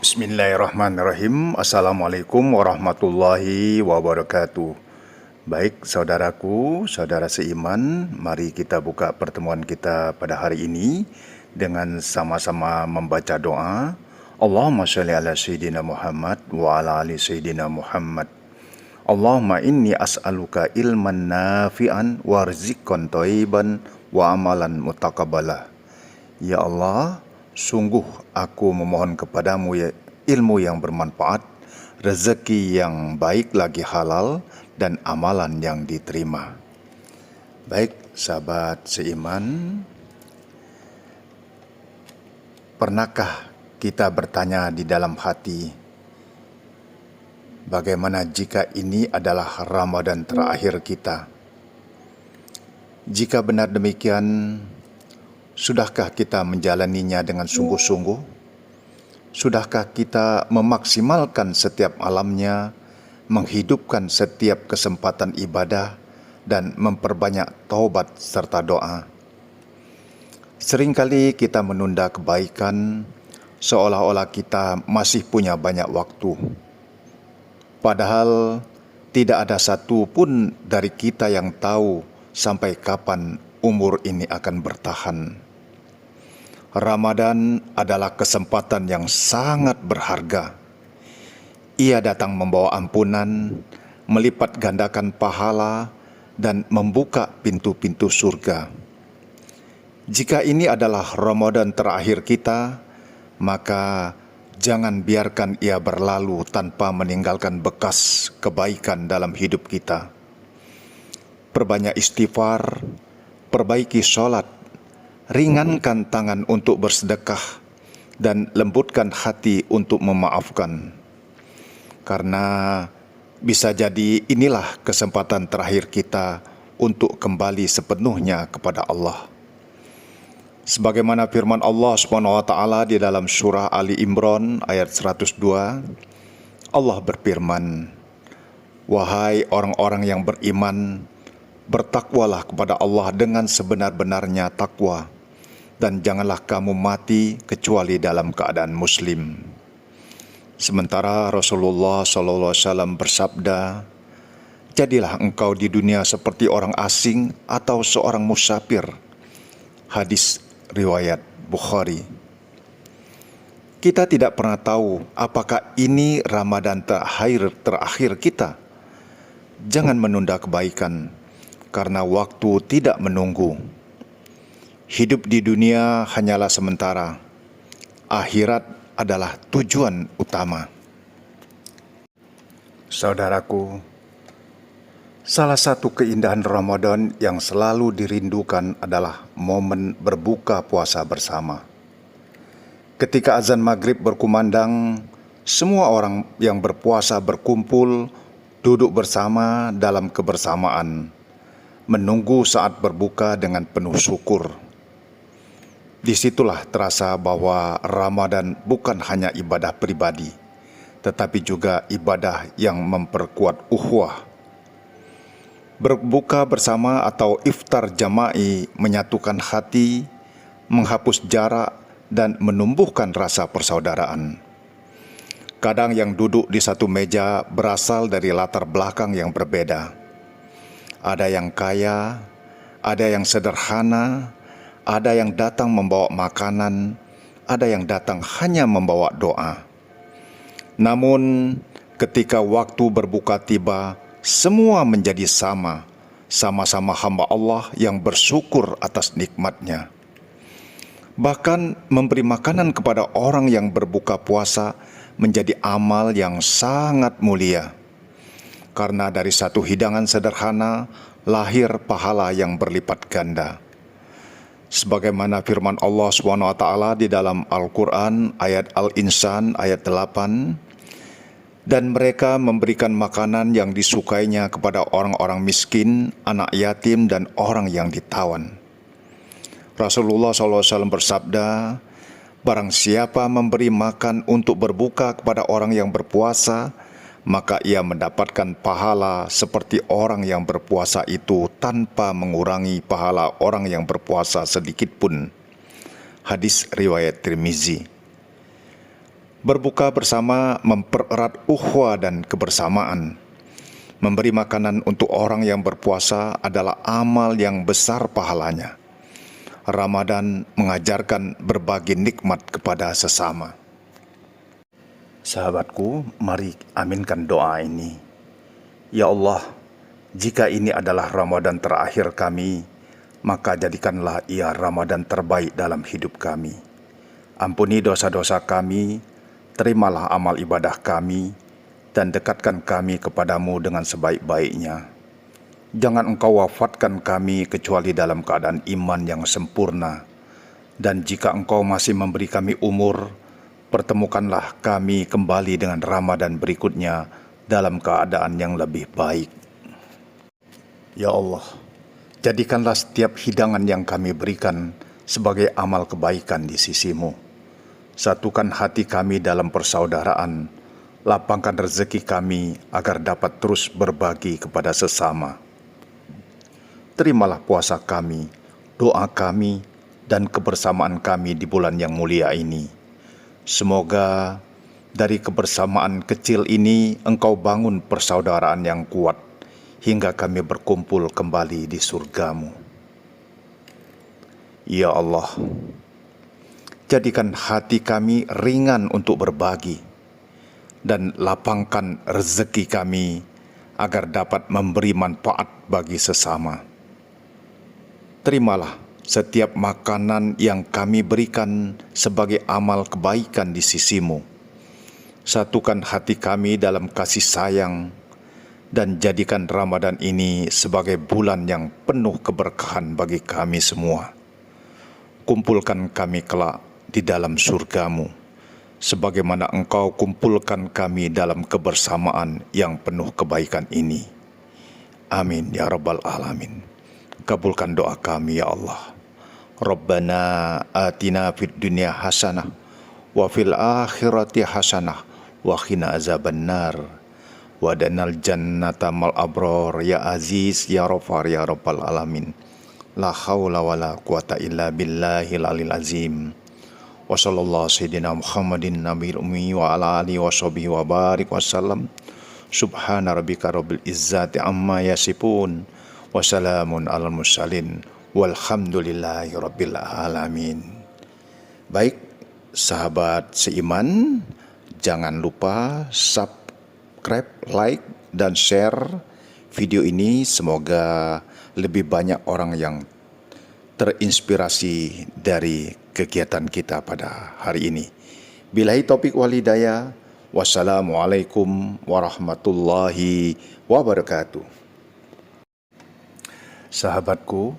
Bismillahirrahmanirrahim. Assalamualaikum warahmatullahi wabarakatuh. Baik saudaraku, saudara seiman, mari kita buka pertemuan kita pada hari ini dengan sama-sama membaca doa. Allahumma sholli ala Sayyidina Muhammad wa ala ali Sayyidina Muhammad. Allahumma inni as'aluka ilman nafi'an wa rizqan thayyiban wa amalan mutaqabbalah. Ya Allah, sungguh aku memohon kepadamu ya ilmu yang bermanfaat, rezeki yang baik lagi halal, dan amalan yang diterima. Baik sahabat seiman, pernahkah kita bertanya di dalam hati, bagaimana jika ini adalah Ramadan terakhir kita? Jika benar demikian, sudahkah kita menjalaninya dengan sungguh-sungguh? Sudahkah kita memaksimalkan setiap malamnya, menghidupkan setiap kesempatan ibadah, dan memperbanyak taubat serta doa? Seringkali kita menunda kebaikan seolah-olah kita masih punya banyak waktu. Padahal tidak ada satu pun dari kita yang tahu sampai kapan umur ini akan bertahan. Ramadan adalah kesempatan yang sangat berharga. Ia datang membawa ampunan, melipat gandakan pahala, dan membuka pintu-pintu surga. Jika ini adalah Ramadan terakhir kita, maka jangan biarkan ia berlalu tanpa meninggalkan bekas kebaikan dalam hidup kita. Perbanyak istighfar, perbaiki sholat, ringankan tangan untuk bersedekah, dan lembutkan hati untuk memaafkan. Karena bisa jadi inilah kesempatan terakhir kita untuk kembali sepenuhnya kepada Allah. Sebagaimana firman Allah SWT di dalam surah Ali Imran ayat 102, Allah berfirman, "Wahai orang-orang yang beriman, bertakwalah kepada Allah dengan sebenar-benarnya takwa, dan janganlah kamu mati kecuali dalam keadaan muslim." Sementara Rasulullah SAW bersabda, "Jadilah engkau di dunia seperti orang asing atau seorang musafir." Hadis riwayat Bukhari. Kita tidak pernah tahu apakah ini Ramadan terakhir kita. Jangan menunda kebaikan, karena waktu tidak menunggu. Hidup di dunia hanyalah sementara. Akhirat adalah tujuan utama. Saudaraku, salah satu keindahan Ramadan yang selalu dirindukan adalah momen berbuka puasa bersama. Ketika azan maghrib berkumandang, semua orang yang berpuasa berkumpul, duduk bersama dalam kebersamaan, menunggu saat berbuka dengan penuh syukur. Disitulah terasa bahwa Ramadan bukan hanya ibadah pribadi, tetapi juga ibadah yang memperkuat ukhuwah. Berbuka bersama atau iftar jama'i menyatukan hati, menghapus jarak, dan menumbuhkan rasa persaudaraan. Kadang yang duduk di satu meja berasal dari latar belakang yang berbeda. Ada yang kaya, ada yang sederhana, ada yang datang membawa makanan, ada yang datang hanya membawa doa. Namun, ketika waktu berbuka tiba, semua menjadi sama-sama hamba Allah yang bersyukur atas nikmatnya. Bahkan memberi makanan kepada orang yang berbuka puasa menjadi amal yang sangat mulia. Karena dari satu hidangan sederhana, lahir pahala yang berlipat ganda. Sebagaimana firman Allah SWT di dalam Al-Quran ayat Al-Insan ayat 8, "Dan mereka memberikan makanan yang disukainya kepada orang-orang miskin, anak yatim, dan orang yang ditawan." Rasulullah SAW bersabda, "Barang siapa memberi makan untuk berbuka kepada orang yang berpuasa, maka ia mendapatkan pahala seperti orang yang berpuasa itu tanpa mengurangi pahala orang yang berpuasa sedikit pun." Hadis riwayat Tirmizi. Berbuka bersama mempererat ukhuwah dan kebersamaan. Memberi makanan untuk orang yang berpuasa adalah amal yang besar pahalanya. Ramadan mengajarkan berbagi nikmat kepada sesama. Sahabatku, mari aminkan doa ini. Ya Allah, jika ini adalah Ramadan terakhir kami, maka jadikanlah ia Ramadan terbaik dalam hidup kami. Ampuni dosa-dosa kami, terimalah amal ibadah kami, dan dekatkan kami kepadamu dengan sebaik-baiknya. Jangan Engkau wafatkan kami kecuali dalam keadaan iman yang sempurna. Dan jika Engkau masih memberi kami umur, pertemukanlah kami kembali dengan Ramadan berikutnya dalam keadaan yang lebih baik. Ya Allah, jadikanlah setiap hidangan yang kami berikan sebagai amal kebaikan di sisi-Mu. Satukan hati kami dalam persaudaraan, lapangkan rezeki kami agar dapat terus berbagi kepada sesama. Terimalah puasa kami, doa kami, dan kebersamaan kami di bulan yang mulia ini. Semoga dari kebersamaan kecil ini Engkau bangun persaudaraan yang kuat hingga kami berkumpul kembali di surga-Mu. Ya Allah, jadikan hati kami ringan untuk berbagi dan lapangkan rezeki kami agar dapat memberi manfaat bagi sesama. Terimalah setiap makanan yang kami berikan sebagai amal kebaikan di sisi-Mu. Satukan hati kami dalam kasih sayang dan jadikan Ramadan ini sebagai bulan yang penuh keberkahan bagi kami semua. Kumpulkan kami kelak di dalam surga-Mu, sebagaimana Engkau kumpulkan kami dalam kebersamaan yang penuh kebaikan ini. Amin ya Rabbal Alamin. Kabulkan doa kami ya Allah. Rabbana atina fid dunya hasanah wa fil akhirati hasanah wa qina azabannar. Wa danal jannata mal abror ya aziz ya ghafar ya Rabbal Alamin. La haula wala quwata illa billahil alil azim. Wa sallallahu sayyidina Muhammadin nabiyil ummi wa ala alihi wa sahbihi wa barik wasallam. Subhana rabbika rabbil izzati amma yasifun. Wassalamun alal mursalin walhamdulillahi rabbil alamin. Baik, sahabat seiman, jangan lupa subscribe, like, dan share video ini. Semoga lebih banyak orang yang terinspirasi dari kegiatan kita pada hari ini. Billahi taufiq wal hidayah. Wassalamualaikum warahmatullahi wabarakatuh. Sahabatku,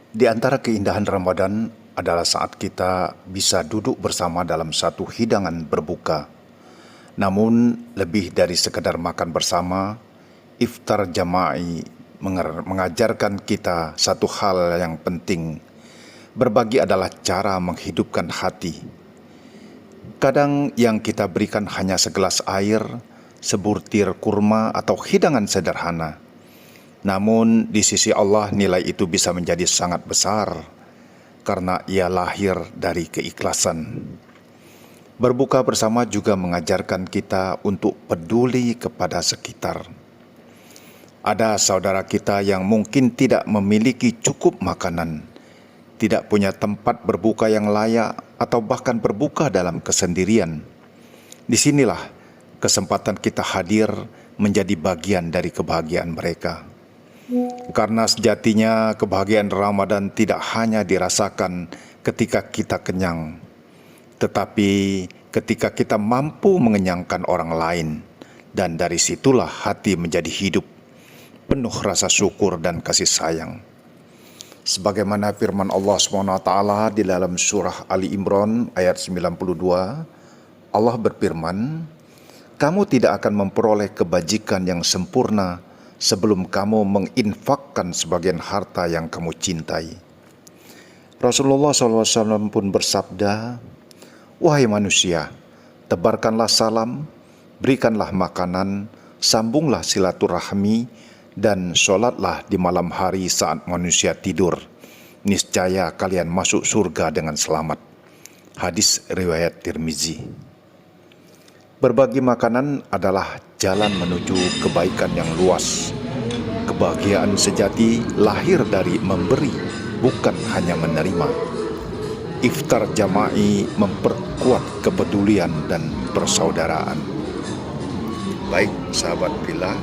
di antara keindahan Ramadan adalah saat kita bisa duduk bersama dalam satu hidangan berbuka. Namun lebih dari sekedar makan bersama, iftar jama'i mengajarkan kita satu hal yang penting. Berbagi adalah cara menghidupkan hati. Kadang yang kita berikan hanya segelas air, sebutir kurma, atau hidangan sederhana. Namun di sisi Allah nilai itu bisa menjadi sangat besar karena ia lahir dari keikhlasan. Berbuka bersama juga mengajarkan kita untuk peduli kepada sekitar. Ada saudara kita yang mungkin tidak memiliki cukup makanan, tidak punya tempat berbuka yang layak, atau bahkan berbuka dalam kesendirian. Disinilah kesempatan kita hadir menjadi bagian dari kebahagiaan mereka. Karena sejatinya kebahagiaan Ramadan tidak hanya dirasakan ketika kita kenyang, tetapi ketika kita mampu mengenyangkan orang lain, dan dari situlah hati menjadi hidup, penuh rasa syukur dan kasih sayang. Sebagaimana firman Allah SWT di dalam surah Ali Imran ayat 92, Allah berfirman, "Kamu tidak akan memperoleh kebajikan yang sempurna sebelum kamu menginfakkan sebagian harta yang kamu cintai." Rasulullah SAW pun bersabda, "Wahai manusia, tebarkanlah salam, berikanlah makanan, sambunglah silaturahmi, dan sholatlah di malam hari saat manusia tidur. Niscaya kalian masuk surga dengan selamat." Hadis riwayat Tirmizi. Berbagi makanan adalah jalan menuju kebaikan yang luas. Kebahagiaan sejati lahir dari memberi, bukan hanya menerima. Iftar jama'i memperkuat kepedulian dan persaudaraan. Baik, sahabat Pillah,